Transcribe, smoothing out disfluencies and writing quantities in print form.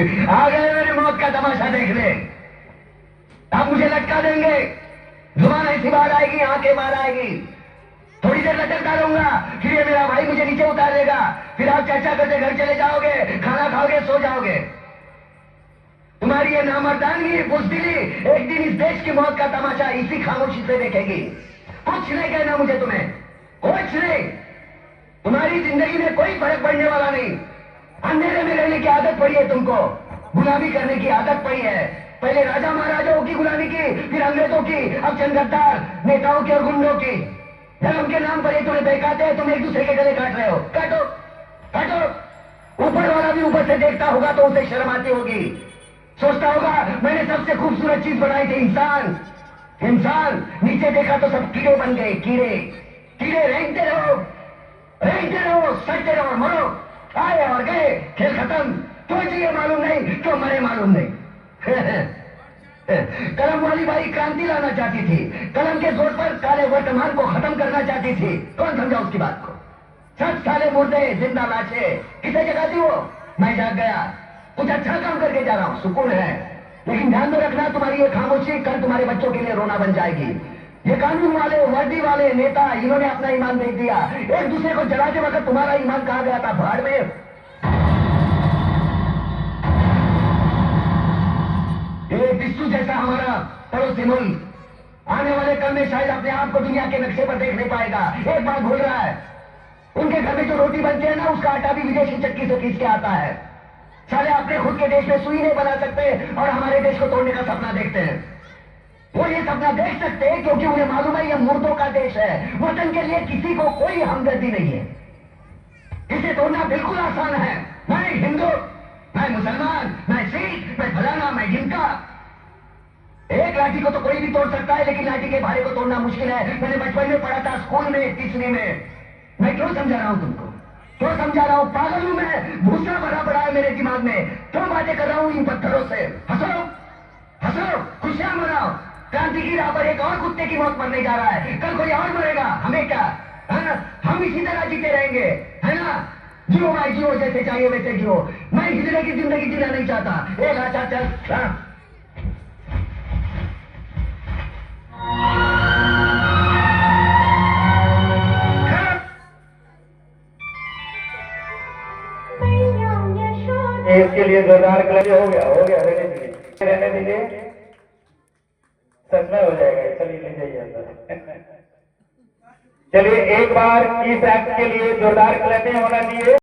आ गए मेरी मौत का तमाशा देखने। आप मुझे लटका देंगे, जुबान ऐसी बाहर आएगी, आंखें बाहर आएगी, थोड़ी देर लटकता रहूंगा, फिर ये मेरा भाई मुझे नीचे उतार देगा, फिर आप चर्चा करते घर चले जाओगे, खाना खाओगे, सो जाओगे। तुम्हारी ये नामर्दानगी, बुज़दिली एक दिन इस देश की मौत का तमाशा इसी खामोशी से देखेगी। कुछ नहीं कहना मुझे, तुम्हें कुछ नहीं। तुम्हारी जिंदगी में कोई फर्क पड़ने वाला नहीं। अंधेरे में रहने की आदत पड़ी है तुमको, गुलामी करने की आदत पड़ी है। पहले राजा महाराजाओं की गुलामी की, फिर अंग्रेजों की, अब चंद गद्दार नेताओं की और गुंडों की। धर्म के नाम पर ये तुम्हें बहकाते हैं, तुम एक दूसरे के गले काट रहे हो। काटो काटो। ऊपर वाला भी ऊपर से देखता होगा तो उसे शर्म आती होगी, सोचता होगा मैंने सबसे खूबसूरत चीज बनाई थी, इंसान। इंसान नीचे देखा तो सब कीड़े बन गए, कीड़े कीड़े। रेंगते रहो, सटते रहो, मरो। आए और गए, खेल खत्म। क्यों जिए मालूम नहीं, क्यों मरे मालूम नहीं। कलम वाली बाई क्रांति लाना चाहती थी, कलम के जोर पर काले वर्तमान को खत्म करना चाहती थी। कौन समझा उसकी बात को? सब साले मुर्दे, जिंदा लाशें, किसे जगाती हो? मैं जाग गया, कुछ अच्छा काम करके जा रहा हूं, सुकून है। लेकिन ध्यान में रखना, तुम्हारी ये खामोशी कल तुम्हारे बच्चों के लिए रोना बन जाएगी। ये कानून वाले, वर्दी वाले नेता, इन्होंने अपना ईमान बेच दिया। एक दूसरे को जलाते वक्त तुम्हारा ईमान कहां गया था? भाड़ में। ये बिस्सू जैसा हमारा पड़ोसी मुल्क आने वाले कल में शायद अपने आप को दुनिया के नक्शे पर देख नहीं पाएगा। एक बात भूल रहा है, उनके घर में जो रोटी बनती है ना, उसका आटा भी विदेशी चक्की से पीस के आता है। साले अपने खुद के देश में सुई नहीं बना सकते और हमारे देश को तोड़ने का सपना देखते हैं। वो ये सपना देख सकते हैं क्योंकि उन्हें मालूम है ये मुर्दों का देश है। वतन के लिए किसी को कोई हमदर्दी नहीं है। इसे तोड़ना बिल्कुल आसान है। मैं हिंदू, मैं मुसलमान, मैं सिख, मैं फलाना, मैं ढिमका। एक लाठी को तो कोई भी तोड़ सकता है, लेकिन लाठी के भारे को तोड़ना मुश्किल है। मैंने बचपन में पढ़ा था, स्कूल में, तीसरी में। मैं क्यों समझा रहा हूं तुमको? क्यों समझा रहा हूं? पागल हूं मैं? भूसा भरा पड़ा है मेरे दिमाग में। क्यों बातें कर रहा हूं इन पत्थरों से? हंसो हंसो, खुशियां मनाओ। क्रांति की राह पर एक और कुत्ते की मौत मरने जा रहा है, कल कोई और मरेगा, हमें क्या? है? हम इसी तरह जीते रहेंगे, है ना? जियो भाई जियो, जैसे चाहिए वैसे जियो। मैं हिजड़े की जिंदगी जीना नहीं चाहता। एक अच्छा चल। इसके लिए जोरदार क्लच। हो गया, रहने दीजिए, सच में हो जाएगा। चलिए ले जाइए अंदर। चलिए एक बार इस एक्ट के लिए जोरदार क्लैपिंग होना चाहिए।